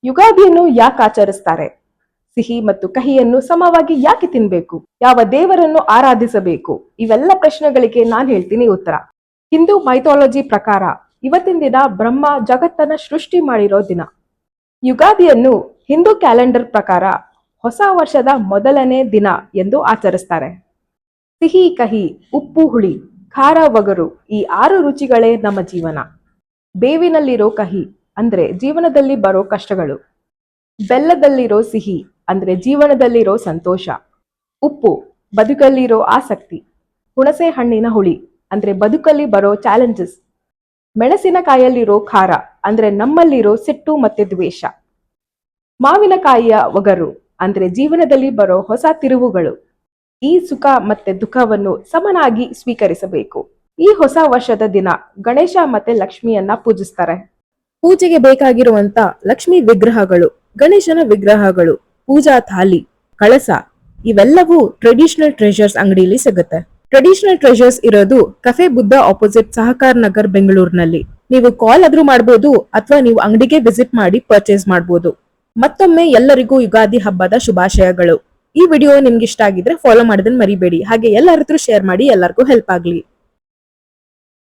ಯುಗಾದಿಯನ್ನು ಯಾಕೆ ಆಚರಿಸ್ತಾರೆ? ಸಿಹಿ ಮತ್ತು ಕಹಿಯನ್ನು ಸಮವಾಗಿ ಯಾಕೆ ತಿನ್ಬೇಕು? ಯಾವ ದೇವರನ್ನು ಆರಾಧಿಸಬೇಕು? ಇವೆಲ್ಲ ಪ್ರಶ್ನೆಗಳಿಗೆ ನಾನು ಹೇಳ್ತೀನಿ ಉತ್ತರ. ಹಿಂದೂ ಮೈಥಾಲಜಿ ಪ್ರಕಾರ ಇವತ್ತಿನ ದಿನ ಬ್ರಹ್ಮ ಜಗತ್ತನ್ನ ಸೃಷ್ಟಿ ಮಾಡಿರೋ ದಿನ. ಯುಗಾದಿಯನ್ನು ಹಿಂದೂ ಕ್ಯಾಲೆಂಡರ್ ಪ್ರಕಾರ ಹೊಸ ವರ್ಷದ ಮೊದಲನೇ ದಿನ ಎಂದು ಆಚರಿಸ್ತಾರೆ. ಸಿಹಿ ಕಹಿ, ಉಪ್ಪು ಹುಳಿ, ಖಾರ ಒಗರು, ಈ 6 ರುಚಿಗಳೇ ನಮ್ಮ ಜೀವನ. ಬೇವಿನಲ್ಲಿರೋ ಕಹಿ ಅಂದ್ರೆ ಜೀವನದಲ್ಲಿ ಬರೋ ಕಷ್ಟಗಳು, ಬೆಲ್ಲದಲ್ಲಿರೋ ಸಿಹಿ ಅಂದ್ರೆ ಜೀವನದಲ್ಲಿರೋ ಸಂತೋಷ, ಉಪ್ಪು ಬದುಕಲ್ಲಿರೋ ಆಸಕ್ತಿ, ಹುಣಸೆ ಹಣ್ಣಿನ ಹುಳಿ ಅಂದ್ರೆ ಬದುಕಲ್ಲಿ ಬರೋ ಚಾಲೆಂಜಸ್, ಮೆಣಸಿನಕಾಯಲ್ಲಿರೋ ಖಾರ ಅಂದ್ರೆ ನಮ್ಮಲ್ಲಿರೋ ಸಿಟ್ಟು ಮತ್ತೆ ದ್ವೇಷ, ಮಾವಿನಕಾಯಿಯ ಒಗರು ಅಂದ್ರೆ ಜೀವನದಲ್ಲಿ ಬರೋ ಹೊಸ ತಿರುವುಗಳು. ಈ ಸುಖ ಮತ್ತೆ ದುಃಖವನ್ನು ಸಮನಾಗಿ ಸ್ವೀಕರಿಸಬೇಕು. ಈ ಹೊಸ ವರ್ಷದ ದಿನ ಗಣೇಶ ಮತ್ತೆ ಲಕ್ಷ್ಮಿಯನ್ನ ಪೂಜಿಸ್ತಾರೆ. ಪೂಜೆಗೆ ಬೇಕಾಗಿರುವಂತ ಲಕ್ಷ್ಮಿ ವಿಗ್ರಹಗಳು, ಗಣೇಶನ ವಿಗ್ರಹಗಳು, ಪೂಜಾ ಥಾಲಿ, ಕಳಸ ಇವೆಲ್ಲವೂ ಟ್ರೆಡಿಷನಲ್ ಟ್ರೆಷರ್ಸ್ ಅಂಗಡಿಯಲ್ಲಿ ಸಿಗುತ್ತೆ. ಟ್ರೆಡಿಷನಲ್ ಟ್ರೆಷರ್ಸ್ ಇರೋದು ಕಫೆ ಬುದ್ಧ ಆಪೋಸಿಟ್ ಸಹಕಾರ ನಗರ್ ಬೆಂಗಳೂರಿನಲ್ಲಿ. ನೀವು ಕಾಲ್ ಆದ್ರೂ ಮಾಡಬಹುದು ಅಥವಾ ನೀವು ಅಂಗಡಿಗೆ ವಿಸಿಟ್ ಮಾಡಿ ಪರ್ಚೇಸ್ ಮಾಡಬಹುದು. ಮತ್ತೊಮ್ಮೆ ಎಲ್ಲರಿಗೂ ಯುಗಾದಿ ಹಬ್ಬದ ಶುಭಾಶಯಗಳು. ಈ ವಿಡಿಯೋ ನಿಮ್ಗೆ ಇಷ್ಟ ಆಗಿದ್ರೆ ಫಾಲೋ ಮಾಡೋದನ್ನ ಮರಿಬೇಡಿ. ಹಾಗೆ ಎಲ್ಲರ ಹತ್ರ ಶೇರ್ ಮಾಡಿ, ಎಲ್ಲರಿಗೂ ಹೆಲ್ಪ್ ಆಗ್ಲಿ.